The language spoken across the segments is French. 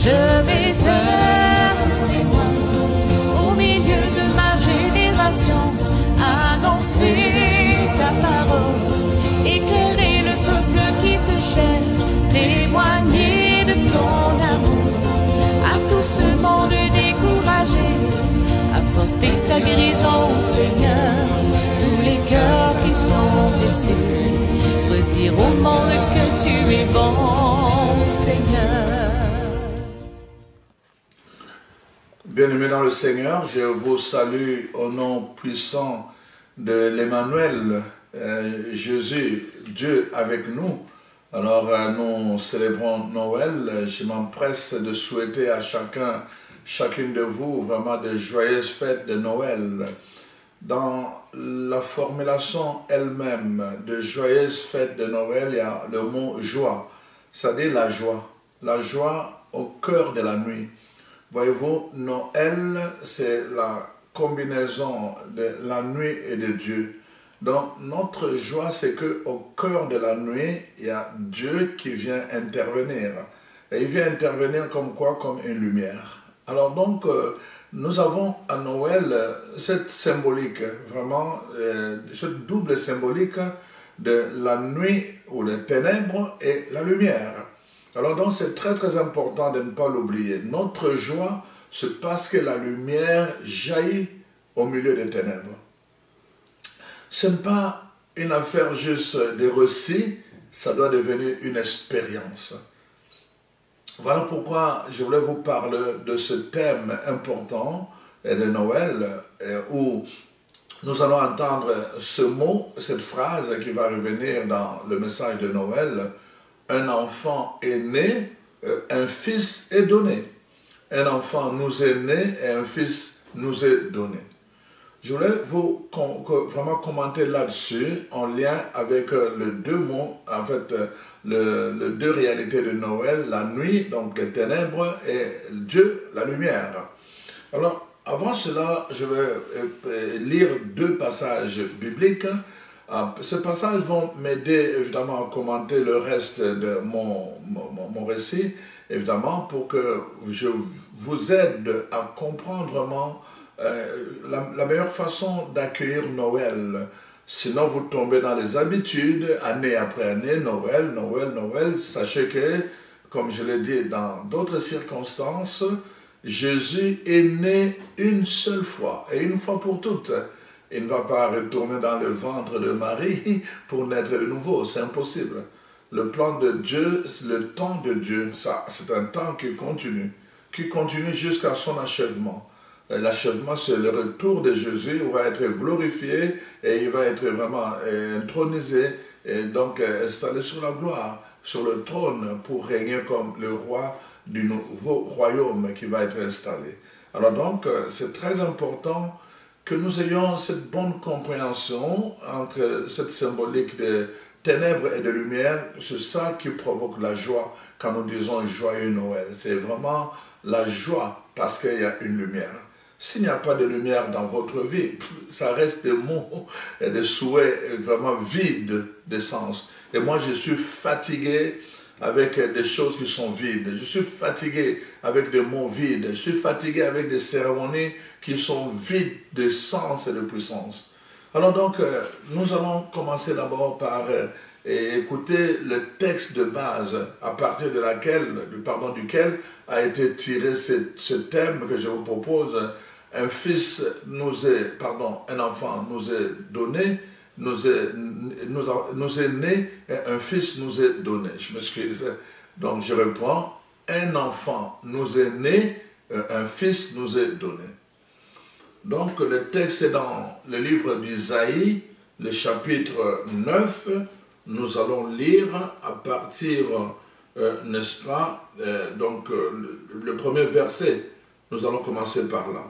Je vais être témoin au milieu de ma génération, annoncer ta parole, éclairer le peuple qui te cherche, témoigner de ton amour à tout ce monde découragé, apporter ta guérison, Seigneur, tous les cœurs qui sont blessés, redire au monde que tu es bon, Seigneur. Bien-aimés dans le Seigneur, je vous salue au nom puissant de l'Emmanuel, Jésus, Dieu avec nous. Alors nous célébrons Noël. Je m'empresse de souhaiter à chacune de vous vraiment de joyeuses fêtes de Noël. Dans la formulation elle-même de joyeuses fêtes de Noël, il y a le mot joie, c'est-à-dire la joie au cœur de la nuit. Voyez-vous, Noël, c'est la combinaison de la nuit et de Dieu. Donc, notre joie, c'est qu'au cœur de la nuit, il y a Dieu qui vient intervenir. Et il vient intervenir comme quoi? Comme une lumière. Alors donc, nous avons à Noël cette symbolique, vraiment, cette double symbolique de la nuit ou des ténèbres et la lumière. Alors donc c'est très très important de ne pas l'oublier. Notre joie, c'est parce que la lumière jaillit au milieu des ténèbres. Ce n'est pas une affaire juste de récit, ça doit devenir une expérience. Voilà pourquoi je voulais vous parler de ce thème important de Noël, où nous allons entendre ce mot, cette phrase qui va revenir dans le message de Noël. Un enfant est né, un fils est donné. Un enfant nous est né et un fils nous est donné. Je voulais vous vraiment commenter là-dessus en lien avec les deux mots, en fait, les deux réalités de Noël, la nuit, donc les ténèbres, et Dieu, la lumière. Alors, avant cela, je vais lire deux passages bibliques. Ces passages vont m'aider évidemment à commenter le reste de mon récit, évidemment, pour que je vous aide à comprendre vraiment la meilleure façon d'accueillir Noël. Sinon, vous tombez dans les habitudes, année après année, Noël, Noël, Noël. Sachez que, comme je l'ai dit dans d'autres circonstances, Jésus est né une seule fois, et une fois pour toutes. Il ne va pas retourner dans le ventre de Marie pour naître de nouveau, c'est impossible. Le plan de Dieu, le temps de Dieu, ça, c'est un temps qui continue jusqu'à son achèvement. L'achèvement, c'est le retour de Jésus, où il va être glorifié et il va être vraiment intronisé et donc installé sur la gloire, sur le trône pour régner comme le roi du nouveau royaume qui va être installé. Alors donc, c'est très important que nous ayons cette bonne compréhension entre cette symbolique de ténèbres et de lumière. C'est ça qui provoque la joie quand nous disons joyeux Noël. C'est vraiment la joie parce qu'il y a une lumière. S'il n'y a pas de lumière dans votre vie, ça reste des mots et des souhaits vraiment vides de sens. Et moi, je suis fatigué avec des choses qui sont vides. Je suis fatigué avec des mots vides. Je suis fatigué avec des cérémonies qui sont vides de sens et de puissance. Alors donc, nous allons commencer d'abord par écouter le texte de base à partir de duquel a été tiré ce thème que je vous propose. Un enfant nous est donné, nous est né, et un fils nous est donné. Je m'excuse. Donc je reprends. Un enfant nous est né, un fils nous est donné. Donc le texte est dans le livre d'Isaïe, le chapitre 9. Nous allons lire à partir, n'est-ce pas, le premier verset. Nous allons commencer par là.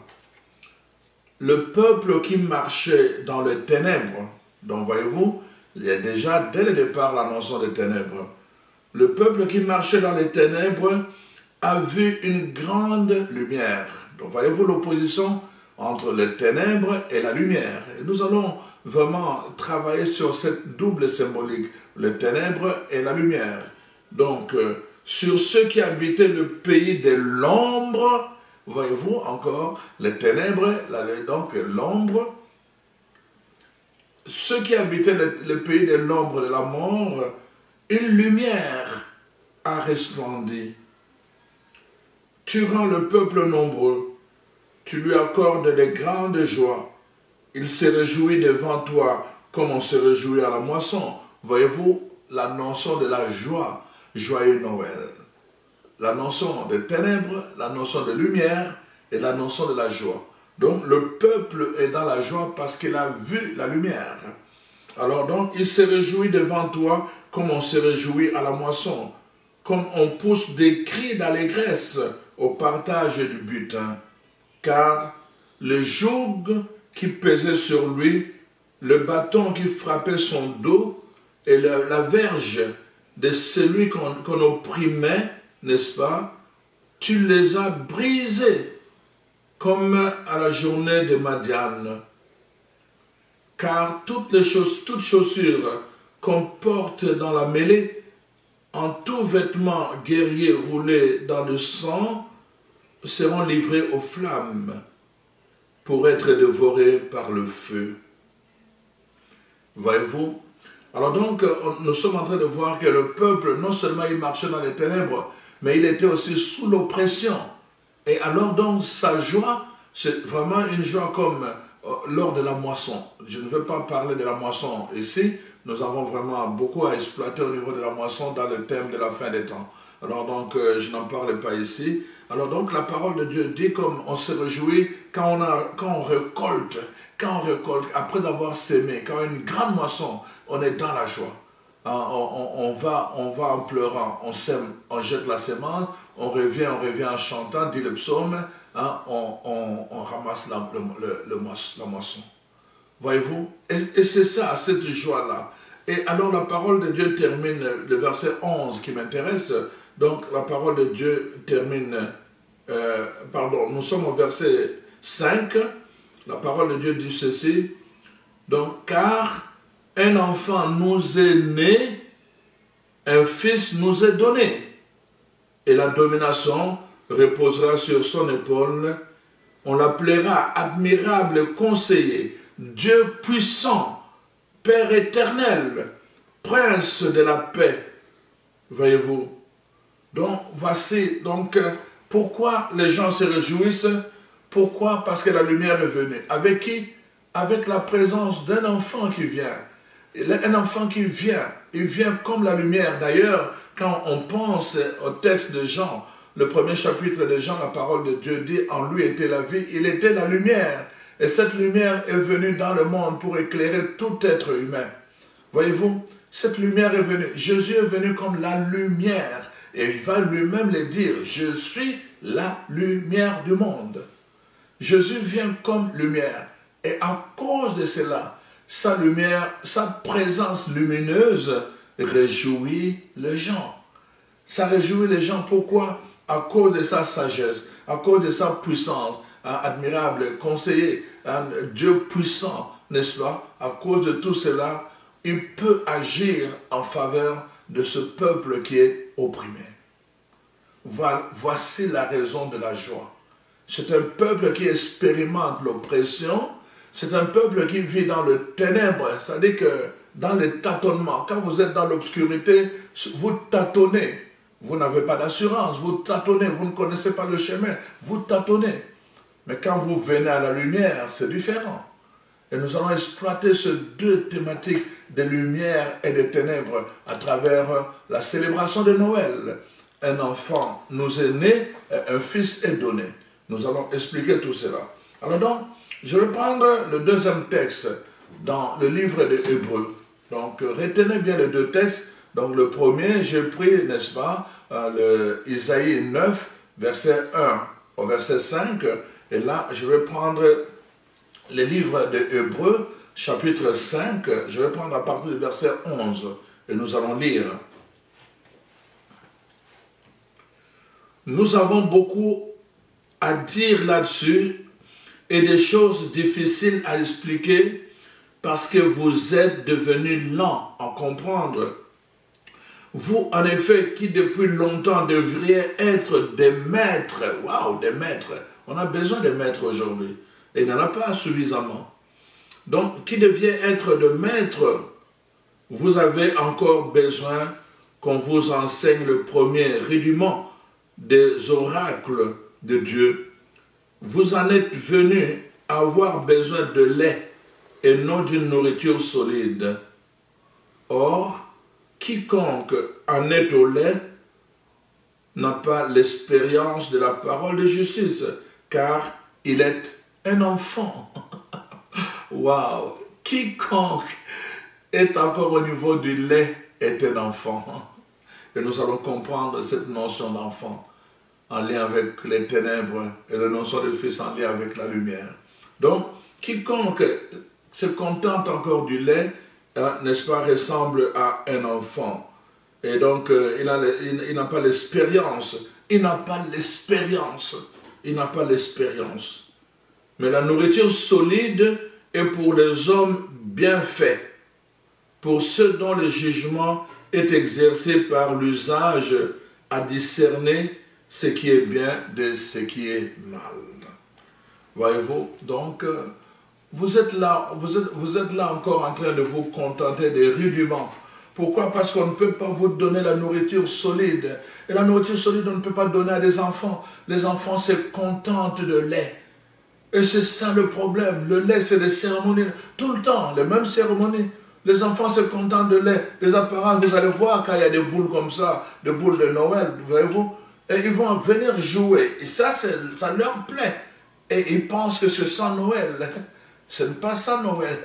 Le peuple qui marchait dans les ténèbres, donc voyez-vous, il y a déjà dès le départ la notion des ténèbres. Le peuple qui marchait dans les ténèbres a vu une grande lumière. Donc voyez-vous l'opposition entre les ténèbres et la lumière. Et nous allons vraiment travailler sur cette double symbolique, les ténèbres et la lumière. Donc sur ceux qui habitaient le pays de l'ombre, voyez-vous encore, les ténèbres, donc l'ombre, ceux qui habitaient le pays de l'ombre de la mort, une lumière a resplendi. Tu rends le peuple nombreux, tu lui accordes de grandes joies. Il se réjouit devant toi comme on se réjouit à la moisson. Voyez-vous la notion de la joie, joyeux Noël. La notion de ténèbres, la notion de lumière et la notion de la joie. Donc le peuple est dans la joie parce qu'il a vu la lumière. Alors donc il se réjouit devant toi comme on se réjouit à la moisson. Comme on pousse des cris d'allégresse au partage du butin. Car le joug qui pesait sur lui, le bâton qui frappait son dos et la verge de celui qu'on opprimait, n'est-ce pas, tu les as brisés comme à la journée de Madian. Car toutes chaussures qu'on porte dans la mêlée, en tout vêtement guerrier roulé dans le sang, seront livrés aux flammes pour être dévorés par le feu. Voyez-vous? Alors donc, nous sommes en train de voir que le peuple, non seulement il marchait dans les ténèbres, mais il était aussi sous l'oppression. Et alors donc, sa joie, c'est vraiment une joie comme lors de la moisson. Je ne veux pas parler de la moisson ici, nous avons vraiment beaucoup à exploiter au niveau de la moisson dans le thème de la fin des temps. Alors donc, je n'en parle pas ici. Alors donc, la parole de Dieu dit comme on se réjouit quand on récolte, après d'avoir sémé, quand une grande moisson, on est dans la joie. On va en pleurant, on sème, on jette la semence, on revient en chantant, dit le psaume, on ramasse la moisson. Voyez-vous? Et c'est ça, cette joie-là. Et alors la parole de Dieu termine, le verset 11 qui m'intéresse. Donc la parole de Dieu termine, nous sommes au verset 5. La parole de Dieu dit ceci. Donc, car un enfant nous est né, un fils nous est donné, et la domination reposera sur son épaule. On l'appellera admirable conseiller, Dieu puissant, Père éternel, Prince de la paix. Voyez-vous? Donc, voici, pourquoi les gens se réjouissent? Pourquoi? Parce que la lumière est venue. Avec qui? Avec la présence d'un enfant qui vient. Un enfant qui vient, il vient comme la lumière. D'ailleurs, quand on pense au texte de Jean, le premier chapitre de Jean, la parole de Dieu dit, en lui était la vie, il était la lumière. Et cette lumière est venue dans le monde pour éclairer tout être humain. Voyez-vous, cette lumière est venue. Jésus est venu comme la lumière. Et il va lui-même le dire, je suis la lumière du monde. Jésus vient comme lumière. Et à cause de cela, sa lumière, sa présence lumineuse réjouit les gens. Ça réjouit les gens. Pourquoi? À cause de sa sagesse, à cause de sa puissance, admirable conseiller, Dieu puissant, n'est-ce pas? À cause de tout cela, il peut agir en faveur de ce peuple qui est opprimé. Voici la raison de la joie. C'est un peuple qui expérimente l'oppression. C'est un peuple qui vit dans le ténèbre. C'est-à-dire que dans le tâtonnement, quand vous êtes dans l'obscurité, vous tâtonnez. Vous n'avez pas d'assurance. Vous tâtonnez. Vous ne connaissez pas le chemin. Vous tâtonnez. Mais quand vous venez à la lumière, c'est différent. Et nous allons exploiter ces deux thématiques de lumière et de ténèbres à travers la célébration de Noël. Un enfant nous est né, un fils est donné. Nous allons expliquer tout cela. Alors donc, je vais prendre le deuxième texte dans le livre des Hébreux. Donc, retenez bien les deux textes. Donc, le premier, j'ai pris, n'est-ce pas, Isaïe 9, verset 1 au verset 5. Et là, je vais prendre le livre des Hébreux, chapitre 5. Je vais prendre à partir du verset 11. Et nous allons lire. Nous avons beaucoup à dire là-dessus et des choses difficiles à expliquer parce que vous êtes devenus lents à comprendre. Vous, en effet, qui depuis longtemps devriez être des maîtres. Waouh, des maîtres. On a besoin de maîtres aujourd'hui. Et il n'y en a pas suffisamment. Donc, qui devient être de maître, vous avez encore besoin qu'on vous enseigne le premier rudiment des oracles de Dieu. Vous en êtes venus à avoir besoin de lait et non d'une nourriture solide. Or, quiconque en est au lait n'a pas l'expérience de la parole de justice, car il est un enfant. Waouh! Quiconque est encore au niveau du lait est un enfant. Et nous allons comprendre cette notion d'enfant en lien avec les ténèbres et la notion de fils en lien avec la lumière. Donc, quiconque se contente encore du lait, n'est-ce pas, ressemble à un enfant. Et donc, il n'a pas l'expérience. Il n'a pas l'expérience. Il n'a pas l'expérience. Mais la nourriture solide est pour les hommes bien faits, pour ceux dont le jugement est exercé par l'usage à discerner ce qui est bien de ce qui est mal. Voyez-vous, donc, vous êtes là encore en train de vous contenter des rudiments. Pourquoi? Parce qu'on ne peut pas vous donner la nourriture solide. Et la nourriture solide, on ne peut pas donner à des enfants. Les enfants se contentent de lait. Et c'est ça le problème. Le lait, c'est des cérémonies. Tout le temps, les mêmes cérémonies. Les enfants se contentent de lait. Les apparences, vous allez voir quand il y a des boules comme ça, des boules de Noël, voyez-vous. Et ils vont venir jouer. Et ça leur plaît. Et ils pensent que c'est ça Noël. Ce n'est pas ça Noël.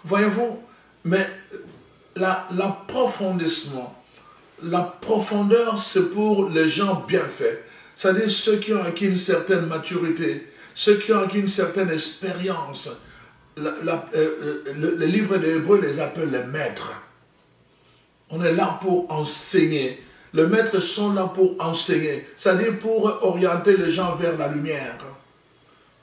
Voyez-vous. Mais l'approfondissement, la profondeur, c'est pour les gens bien faits. C'est-à-dire ceux qui ont acquis une certaine maturité, ceux qui ont acquis une certaine expérience. Le livre des Hébreux les appelle les maîtres. On est là pour enseigner. Les maîtres sont là pour enseigner, c'est-à-dire pour orienter les gens vers la lumière.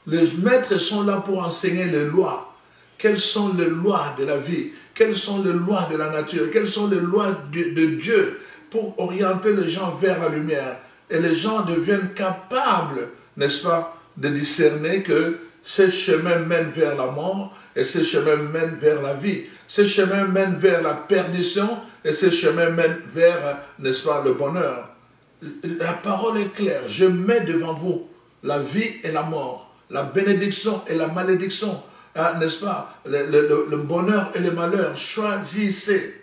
Les maîtres sont là pour enseigner les lois. Quelles sont les lois de la vie? Quelles sont les lois de la nature? Quelles sont les lois de Dieu pour orienter les gens vers la lumière? Et les gens deviennent capables, n'est-ce pas, de discerner que ces chemins mènent vers la mort et ces chemins mènent vers la vie. Ces chemins mènent vers la perdition et ces chemins mènent vers, n'est-ce pas, le bonheur. La parole est claire. Je mets devant vous la vie et la mort, la bénédiction et la malédiction, n'est-ce pas, le bonheur et le malheur. Choisissez.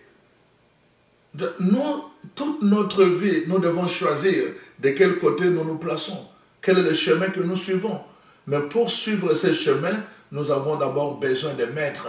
Nous, toute notre vie, nous devons choisir de quel côté nous nous plaçons. Quel est le chemin que nous suivons? Mais pour suivre ces chemins, nous avons d'abord besoin des maîtres.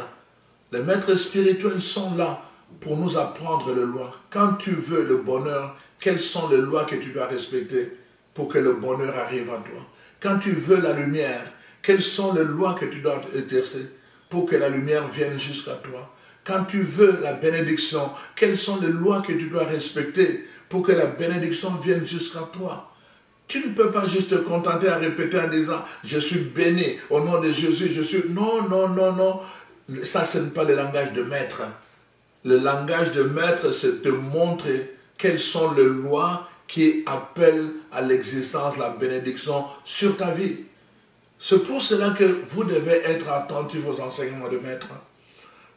Les maîtres spirituels sont là pour nous apprendre les lois. Quand tu veux le bonheur, quelles sont les lois que tu dois respecter pour que le bonheur arrive à toi? Quand tu veux la lumière, quelles sont les lois que tu dois exercer pour que la lumière vienne jusqu'à toi? Quand tu veux la bénédiction, quelles sont les lois que tu dois respecter pour que la bénédiction vienne jusqu'à toi? Tu ne peux pas juste te contenter à répéter en disant « Je suis béni, au nom de Jésus, je suis... » Non, non, non, non. Ça, ce n'est pas le langage de maître. Le langage de maître, c'est de montrer quelles sont les lois qui appellent à l'existence, la bénédiction sur ta vie. C'est pour cela que vous devez être attentif aux enseignements de maître.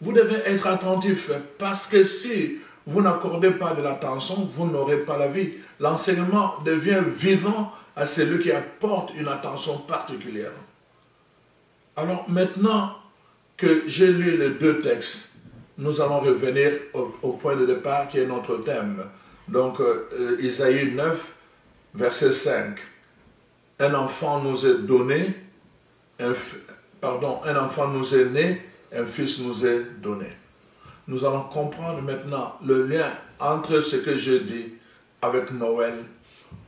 Vous devez être attentif parce que si vous n'accordez pas de l'attention, vous n'aurez pas la vie. L'enseignement devient vivant à celui qui apporte une attention particulière. Alors maintenant que j'ai lu les deux textes, nous allons revenir au point de départ qui est notre thème. Donc Isaïe 9, verset 5. Un enfant nous est donné, un enfant nous est né, un fils nous est donné. Nous allons comprendre maintenant le lien entre ce que je dis avec Noël.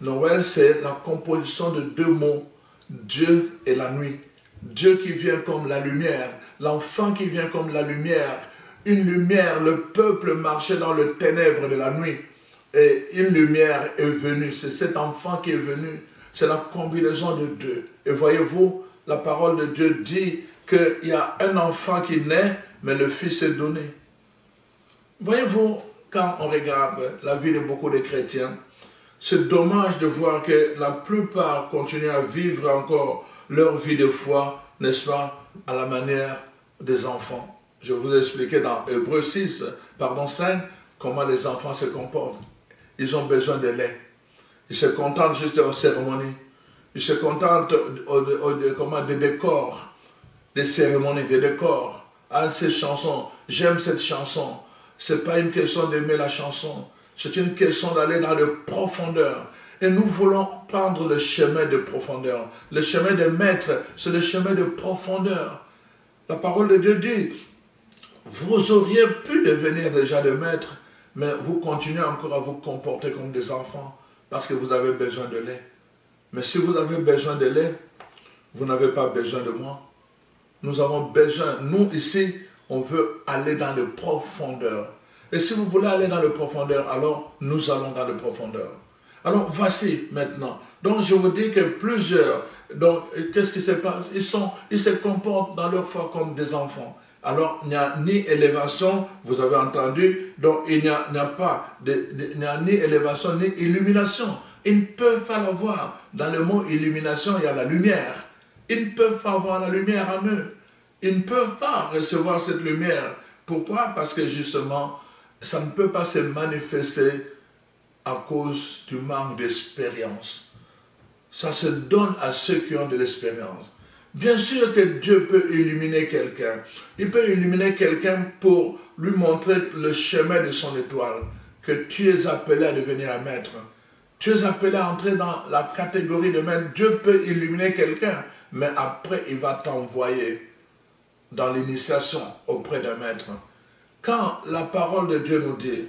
Noël, c'est la composition de deux mots, Dieu et la nuit. Dieu qui vient comme la lumière, l'enfant qui vient comme la lumière. Une lumière, le peuple marchait dans le ténèbre de la nuit. Et une lumière est venue, c'est cet enfant qui est venu. C'est la combinaison de deux. Et voyez-vous, la parole de Dieu dit qu'il y a un enfant qui naît, mais le fils est donné. Voyez-vous, quand on regarde la vie de beaucoup de chrétiens, c'est dommage de voir que la plupart continuent à vivre encore leur vie de foi, n'est-ce pas, à la manière des enfants. Je vous ai expliqué dans Hébreux 5, comment les enfants se comportent. Ils ont besoin de lait. Ils se contentent juste aux cérémonies. Ils se contentent des décors, des cérémonies, des décors. Ah, ces chansons, j'aime cette chanson. Ce n'est pas une question d'aimer la chanson. C'est une question d'aller dans le profondeur. Et nous voulons prendre le chemin de profondeur. Le chemin de maître, c'est le chemin de profondeur. La parole de Dieu dit, vous auriez pu devenir déjà de maître, mais vous continuez encore à vous comporter comme des enfants parce que vous avez besoin de lait. Mais si vous avez besoin de lait, vous n'avez pas besoin de moi. Nous avons besoin, nous ici, on veut aller dans le profondeur. Et si vous voulez aller dans le profondeur, alors nous allons dans le profondeur. Alors voici maintenant. Donc je vous dis que plusieurs, donc qu'est-ce qui se passe? Ils se comportent dans leur foi comme des enfants. Alors il n'y a ni élévation, vous avez entendu, donc il n'y a ni élévation ni illumination. Ils ne peuvent pas l'avoir. Dans le mot illumination, il y a la lumière. Ils ne peuvent pas avoir la lumière en eux. Ils ne peuvent pas recevoir cette lumière. Pourquoi? Parce que justement, ça ne peut pas se manifester à cause du manque d'expérience. Ça se donne à ceux qui ont de l'expérience. Bien sûr que Dieu peut illuminer quelqu'un. Il peut illuminer quelqu'un pour lui montrer le chemin de son étoile, que tu es appelé à devenir un maître. Tu es appelé à entrer dans la catégorie de maître. Dieu peut illuminer quelqu'un, mais après il va t'envoyer dans l'initiation auprès d'un maître. Quand la parole de Dieu nous dit,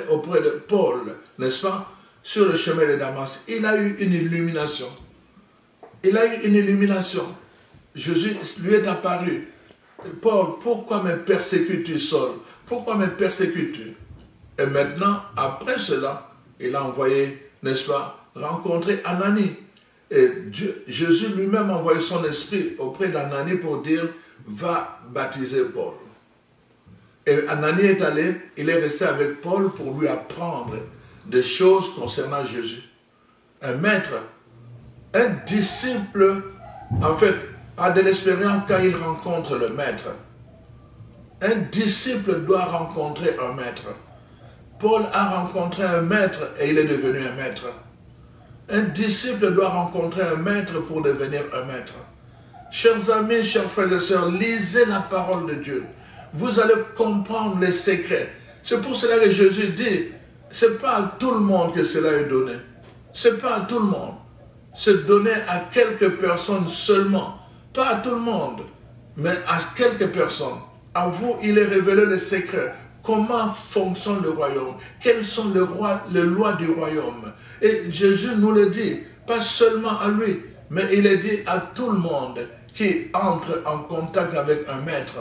auprès de Paul, n'est-ce pas, sur le chemin de Damas, il a eu une illumination. Il a eu une illumination. Jésus lui est apparu. Paul, pourquoi me persécutes-tu, Saul? Pourquoi me persécutes-tu? Et maintenant, après cela, il a envoyé, n'est-ce pas, rencontrer Ananie. Et Jésus lui-même a envoyé son esprit auprès d'Ananie pour dire, va baptiser Paul. Et Ananie est allé, il est resté avec Paul pour lui apprendre des choses concernant Jésus. Un maître, un disciple, en fait, a de l'expérience quand il rencontre le maître. Un disciple doit rencontrer un maître. Paul a rencontré un maître et il est devenu un maître. Un disciple doit rencontrer un maître pour devenir un maître. Chers amis, chers frères et sœurs, lisez la parole de Dieu. Vous allez comprendre les secrets. C'est pour cela que Jésus dit, ce n'est pas à tout le monde que cela est donné. Ce n'est pas à tout le monde. C'est donné à quelques personnes seulement. Pas à tout le monde, mais à quelques personnes. À vous, il est révélé les secrets. Comment fonctionne le royaume? Quelles sont les lois du royaume? Et Jésus nous le dit, pas seulement à lui, mais il est dit à tout le monde qui entre en contact avec un maître.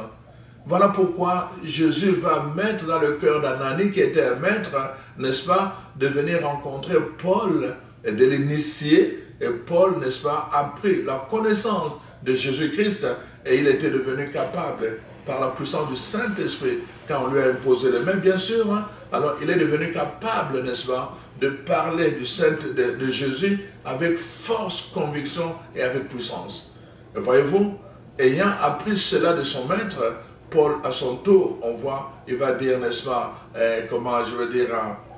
Voilà pourquoi Jésus va mettre dans le cœur d'Ananie, qui était un maître, n'est-ce pas, de venir rencontrer Paul et de l'initier. Et Paul, n'est-ce pas, a pris la connaissance de Jésus-Christ et il était devenu capable, par la puissance du Saint-Esprit, quand on lui a imposé les mains, bien sûr, hein, alors il est devenu capable, n'est-ce pas, de parler de Jésus avec force, conviction et avec puissance. Et voyez-vous, ayant appris cela de son maître, Paul, à son tour, on voit, il va dire, n'est-ce pas, comment je veux dire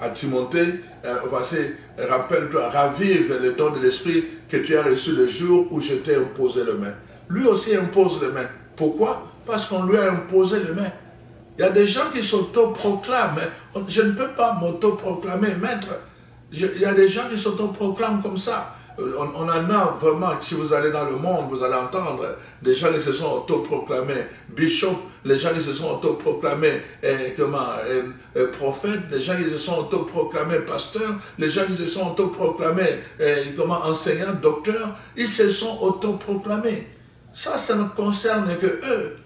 à Timothée, voici, rappelle-toi, ravive le don de l'esprit que tu as reçu le jour où je t'ai imposé les mains. Lui aussi impose les mains. Pourquoi? Parce qu'on lui a imposé les mains. Il y a des gens qui s'autoproclament. Je ne peux pas m'autoproclamer maître. Il y a des gens qui s'autoproclament comme ça. On en a vraiment, si vous allez dans le monde, vous allez entendre des gens qui se sont autoproclamés bishop, les gens qui se sont autoproclamés prophètes, les gens qui se sont autoproclamés pasteurs, les gens qui se sont autoproclamés enseignants, docteurs, ils se sont autoproclamés. Ça ne concerne que eux.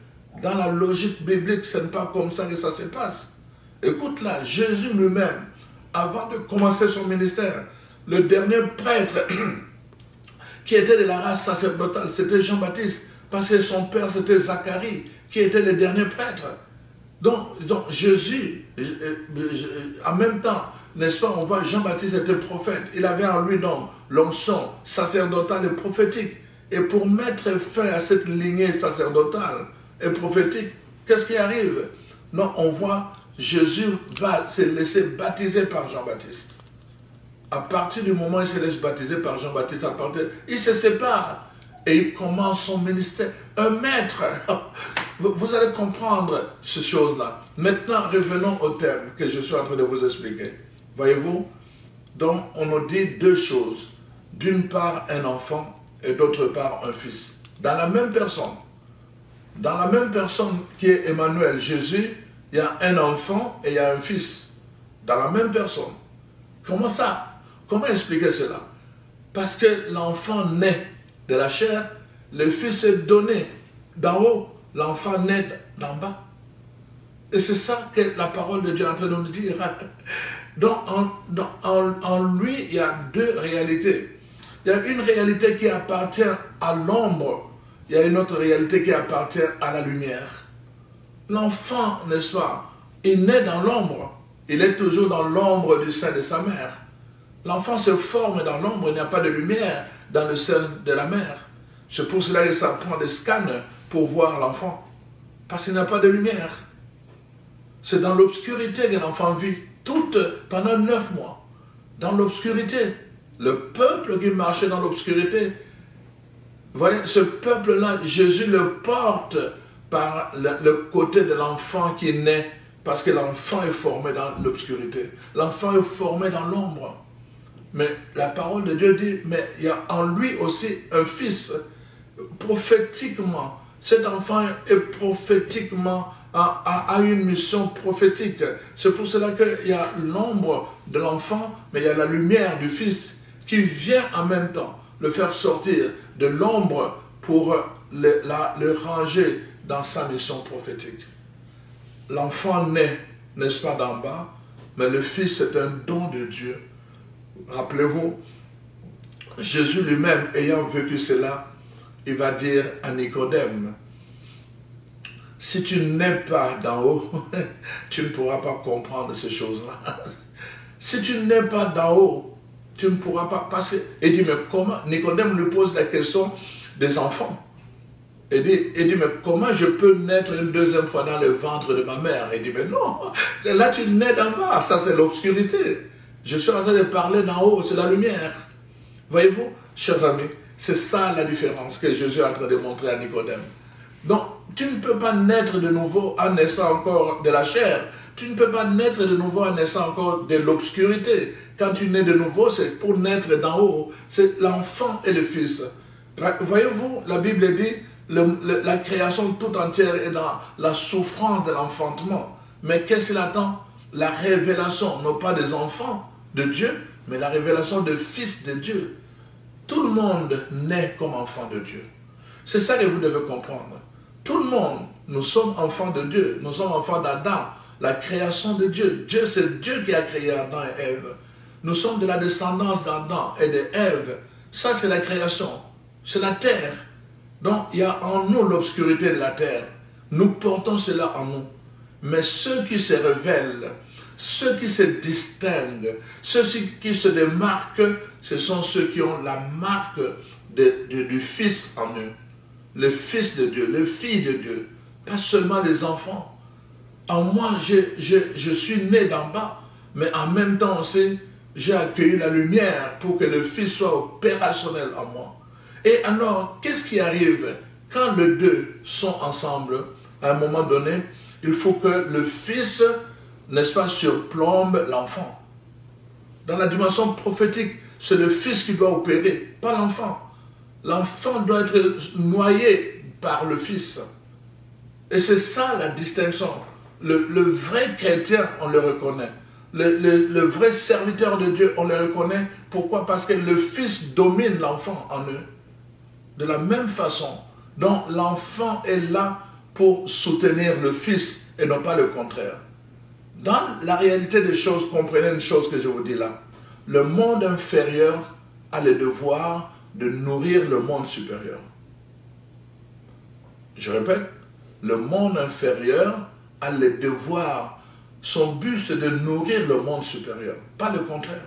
Dans la logique biblique, ce n'est pas comme ça que ça se passe. Écoute là, Jésus lui-même, avant de commencer son ministère, le dernier prêtre qui était de la race sacerdotale, c'était Jean-Baptiste, parce que son père c'était Zacharie, qui était le dernier prêtre. Donc Jésus, en même temps, n'est-ce pas, on voit Jean-Baptiste était prophète. Il avait en lui donc l'onction sacerdotale et prophétique. Et pour mettre fin à cette lignée sacerdotale et prophétique, qu'est-ce qui arrive? Non, on voit Jésus va se laisser baptiser par Jean-Baptiste. À partir du moment où il se laisse baptiser par Jean-Baptiste, il se sépare et il commence son ministère. Un maître, vous allez comprendre ces choses-là. Maintenant, revenons au thème que je suis en train de vous expliquer. Voyez-vous? Donc, on nous dit deux choses. D'une part, un enfant et d'autre part, un fils. Dans la même personne. Dans la même personne qui est Emmanuel, Jésus, il y a un enfant et il y a un fils. Dans la même personne. Comment ça? Comment expliquer cela? Parce que l'enfant naît de la chair, le fils est donné d'en haut, l'enfant naît d'en bas. Et c'est ça que la parole de Dieu est en train de nous dire. Donc en lui, il y a deux réalités. Il y a une réalité qui appartient à l'ombre, il y a une autre réalité qui appartient à la lumière. L'enfant, n'est-ce pas, il naît dans l'ombre, il est toujours dans l'ombre du sein de sa mère. L'enfant se forme dans l'ombre, il n'y a pas de lumière dans le sein de la mère. C'est pour cela que ça prend des scans pour voir l'enfant, parce qu'il n'y a pas de lumière. C'est dans l'obscurité que l'enfant vit, pendant 9 mois, dans l'obscurité. Le peuple qui marchait dans l'obscurité, voyez, ce peuple-là, Jésus le porte par le côté de l'enfant qui naît, parce que l'enfant est formé dans l'obscurité. L'enfant est formé dans l'ombre. Mais la parole de Dieu dit, mais il y a en lui aussi un fils, prophétiquement. Cet enfant est prophétiquement, a une mission prophétique. C'est pour cela qu'il y a l'ombre de l'enfant, mais il y a la lumière du fils qui vient en même temps le faire sortir de l'ombre pour le ranger dans sa mission prophétique. L'enfant naît, n'est-ce pas, d'en bas, mais le fils est un don de Dieu. Rappelez-vous, Jésus lui-même, ayant vécu cela, il va dire à Nicodème, si tu n'es pas d'en haut, tu ne pourras pas comprendre ces choses-là. Si tu n'es pas d'en haut, tu ne pourras pas passer. Il dit, mais comment? Nicodème lui pose la question des enfants. Il dit, mais comment je peux naître une deuxième fois dans le ventre de ma mère? Il dit, mais non, là tu nais d'en bas, ça c'est l'obscurité. Je suis en train de parler d'en haut, c'est la lumière. Voyez-vous, chers amis, c'est ça la différence que Jésus est en train de montrer à Nicodème. Donc, tu ne peux pas naître de nouveau en naissant encore de la chair. Tu ne peux pas naître de nouveau en naissant encore de l'obscurité. Quand tu nais de nouveau, c'est pour naître d'en haut. C'est l'enfant et le fils. Voyez-vous, la Bible dit, la création tout entière est dans la souffrance de l'enfantement. Mais qu'est-ce qu'il attend? La révélation, non pas des enfants de Dieu, mais la révélation des fils de Dieu. Tout le monde naît comme enfant de Dieu. C'est ça que vous devez comprendre. Tout le monde, nous sommes enfants de Dieu, nous sommes enfants d'Adam, la création de Dieu. Dieu, c'est Dieu qui a créé Adam et Ève. Nous sommes de la descendance d'Adam et d'Ève. Ça, c'est la création, c'est la terre. Donc, il y a en nous l'obscurité de la terre. Nous portons cela en nous. Mais ceux qui se révèlent, ceux qui se distinguent, ceux qui se démarquent, ce sont ceux qui ont la marque du Fils en eux. Le Fils de Dieu, le Fils de Dieu, pas seulement les enfants. En moi, je suis né d'en bas, mais en même temps aussi, j'ai accueilli la lumière pour que le Fils soit opérationnel en moi. Et alors, qu'est-ce qui arrive quand les deux sont ensemble? À un moment donné, il faut que le Fils, n'est-ce pas, surplombe l'enfant. Dans la dimension prophétique, c'est le Fils qui doit opérer, pas l'enfant. L'enfant doit être noyé par le Fils. Et c'est ça la distinction. Le vrai chrétien, on le reconnaît. Le vrai serviteur de Dieu, on le reconnaît. Pourquoi? Parce que le Fils domine l'enfant en eux. De la même façon, donc l'enfant est là pour soutenir le Fils et non pas le contraire. Dans la réalité des choses, comprenez une chose que je vous dis là. Le monde inférieur a le devoir de nourrir le monde supérieur. Je répète, le monde inférieur a le devoir, son but c'est de nourrir le monde supérieur, pas le contraire.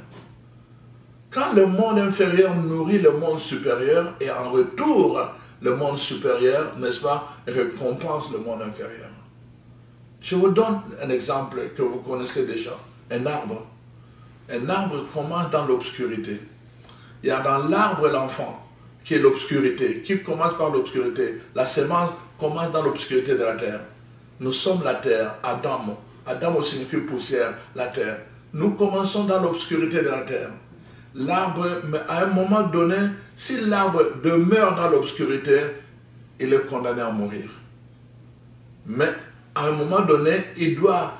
Quand le monde inférieur nourrit le monde supérieur et en retour, le monde supérieur, n'est-ce pas, récompense le monde inférieur. Je vous donne un exemple que vous connaissez déjà, un arbre. Un arbre commence dans l'obscurité. Il y a dans l'arbre l'enfant, qui est l'obscurité, qui commence par l'obscurité. La semence commence dans l'obscurité de la terre. Nous sommes la terre, Adam. Adam signifie poussière, la terre. Nous commençons dans l'obscurité de la terre. L'arbre, à un moment donné, si l'arbre demeure dans l'obscurité, il est condamné à mourir. Mais à un moment donné, il doit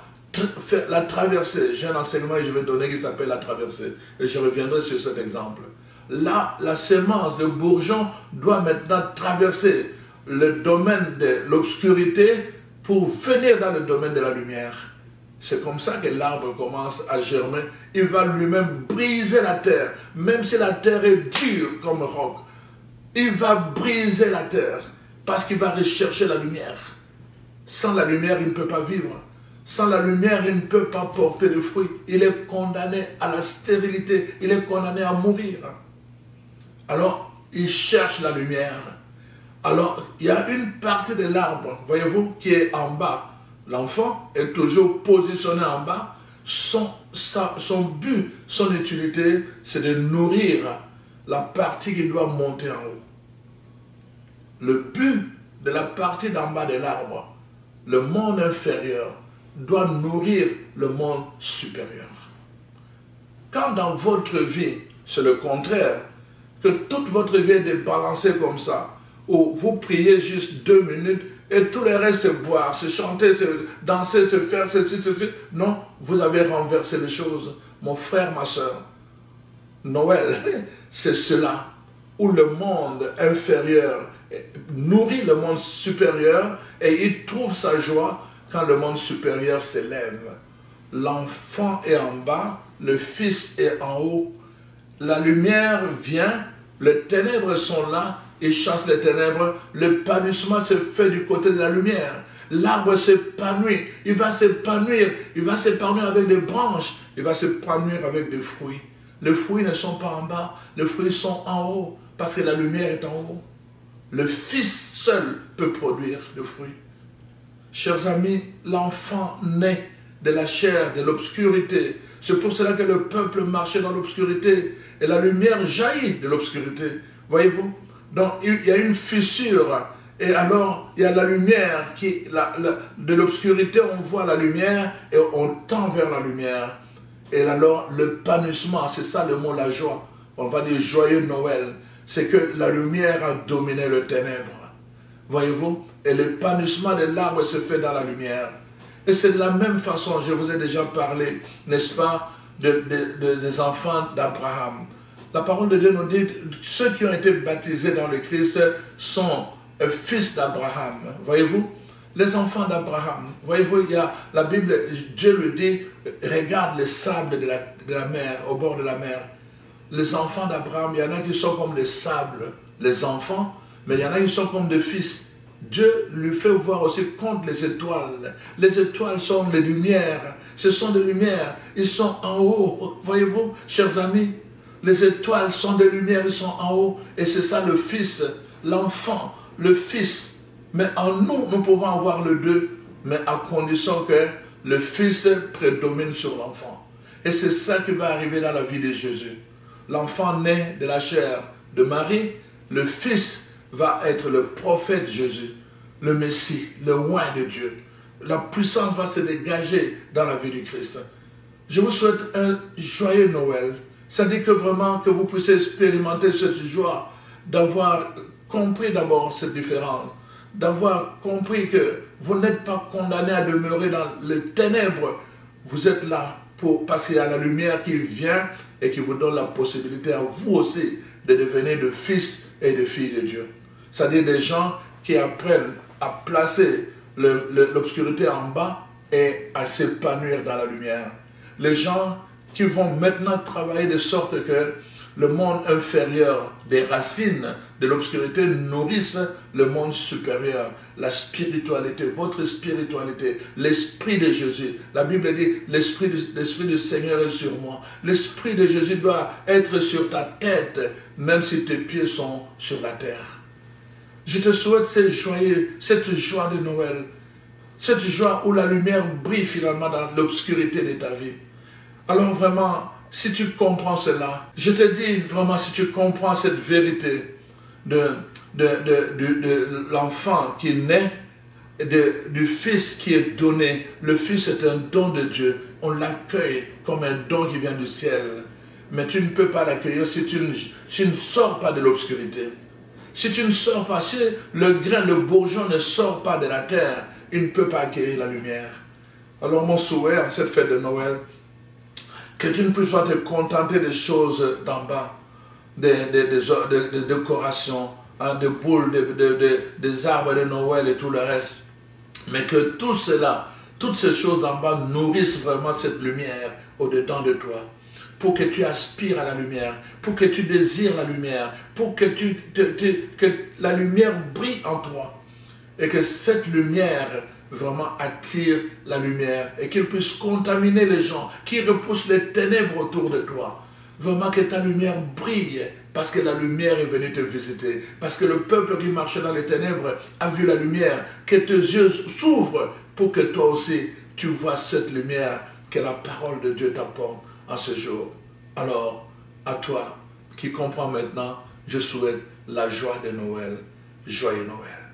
faire la traversée. J'ai un enseignement que je vais donner qui s'appelle la traversée. Et je reviendrai sur cet exemple. Là, la semence de bourgeon doit maintenant traverser le domaine de l'obscurité pour venir dans le domaine de la lumière. C'est comme ça que l'arbre commence à germer. Il va lui-même briser la terre. Même si la terre est dure comme roc, il va briser la terre parce qu'il va rechercher la lumière. Sans la lumière, il ne peut pas vivre. Sans la lumière, il ne peut pas porter de fruits. Il est condamné à la stérilité. Il est condamné à mourir. Alors, il cherche la lumière. Alors, il y a une partie de l'arbre, voyez-vous, qui est en bas. L'enfant est toujours positionné en bas. Son but, son utilité, c'est de nourrir la partie qui doit monter en haut. Le but de la partie d'en bas de l'arbre, le monde inférieur, doit nourrir le monde supérieur. Quand dans votre vie, c'est le contraire, que toute votre vie est débalancée comme ça, où vous priez juste 2 minutes et tout le reste c'est boire, c'est chanter, c'est danser, c'est faire ceci, ceci. Non, vous avez renversé les choses. Mon frère, ma soeur, Noël, c'est cela où le monde inférieur nourrit le monde supérieur et il trouve sa joie quand le monde supérieur s'élève. L'enfant est en bas, le fils est en haut. La lumière vient, les ténèbres sont là, ils chassent les ténèbres, l'épanouissement se fait du côté de la lumière. L'arbre s'épanouit, il va s'épanouir avec des branches, il va s'épanouir avec des fruits. Les fruits ne sont pas en bas, les fruits sont en haut, parce que la lumière est en haut. Le Fils seul peut produire des fruits. Chers amis, l'enfant naît de la chair, de l'obscurité. C'est pour cela que le peuple marchait dans l'obscurité et la lumière jaillit de l'obscurité. Voyez-vous? Donc il y a une fissure et alors il y a la lumière qui, de l'obscurité on voit la lumière et on tend vers la lumière. Et alors l'épanouissement, c'est ça le mot la joie. On va dire joyeux Noël. C'est que la lumière a dominé le ténèbre. Voyez-vous? Et l'épanouissement de l'arbre se fait dans la lumière. Et c'est de la même façon, je vous ai déjà parlé, n'est-ce pas, des enfants d'Abraham. La parole de Dieu nous dit que ceux qui ont été baptisés dans le Christ sont fils d'Abraham. Voyez-vous? Les enfants d'Abraham. Voyez-vous, il y a la Bible, Dieu lui dit, regarde les sables de la mer, au bord de la mer. Les enfants d'Abraham, il y en a qui sont comme des sables, les enfants, mais il y en a qui sont comme des fils. Dieu lui fait voir aussi contre les étoiles. Les étoiles sont les lumières. Ce sont des lumières. Ils sont en haut. Voyez-vous, chers amis, les étoiles sont des lumières, ils sont en haut. Et c'est ça le Fils, l'enfant, le Fils. Mais en nous, nous pouvons avoir le deux, mais à condition que le Fils prédomine sur l'enfant. Et c'est ça qui va arriver dans la vie de Jésus. L'enfant naît de la chair de Marie, le Fils va être le prophète Jésus, le Messie, le roi de Dieu. La puissance va se dégager dans la vie du Christ. Je vous souhaite un joyeux Noël. Ça dit que vraiment que vous puissiez expérimenter cette joie, d'avoir compris d'abord cette différence, d'avoir compris que vous n'êtes pas condamné à demeurer dans les ténèbres. Vous êtes là parce qu'il y a la lumière qui vient et qui vous donne la possibilité à vous aussi de devenir de fils et de filles de Dieu. C'est-à-dire des gens qui apprennent à placer l'obscurité en bas et à s'épanouir dans la lumière. Les gens qui vont maintenant travailler de sorte que le monde inférieur des racines de l'obscurité nourrissent le monde supérieur, la spiritualité, votre spiritualité, l'Esprit de Jésus. La Bible dit, l'Esprit du Seigneur est sur moi. L'Esprit de Jésus doit être sur ta tête, même si tes pieds sont sur la terre. Je te souhaite cette joie de Noël, cette joie où la lumière brille finalement dans l'obscurité de ta vie. Alors vraiment, si tu comprends cela, je te dis vraiment, si tu comprends cette vérité de l'enfant qui naît, du Fils qui est donné, le Fils est un don de Dieu, on l'accueille comme un don qui vient du ciel. Mais tu ne peux pas l'accueillir si tu ne sors pas de l'obscurité. Si tu ne sors pas, si le grain, le bourgeon ne sort pas de la terre, il ne peut pas accueillir la lumière. Alors mon souhait en cette fête de Noël, que tu ne puisses pas te contenter des choses d'en bas, des décorations, hein, des boules, des arbres de Noël et tout le reste. Mais que tout cela, toutes ces choses d'en bas nourrissent vraiment cette lumière au-dedans de toi. Pour que tu aspires à la lumière, pour que tu désires la lumière, pour que la lumière brille en toi. Et que cette lumière vraiment attire la lumière et qu'il puisse contaminer les gens, qui repousse les ténèbres autour de toi. Vraiment que ta lumière brille parce que la lumière est venue te visiter. Parce que le peuple qui marchait dans les ténèbres a vu la lumière. Que tes yeux s'ouvrent pour que toi aussi tu vois cette lumière que la parole de Dieu t'apporte en ce jour. Alors, à toi qui comprends maintenant, je souhaite la joie de Noël. Joyeux Noël.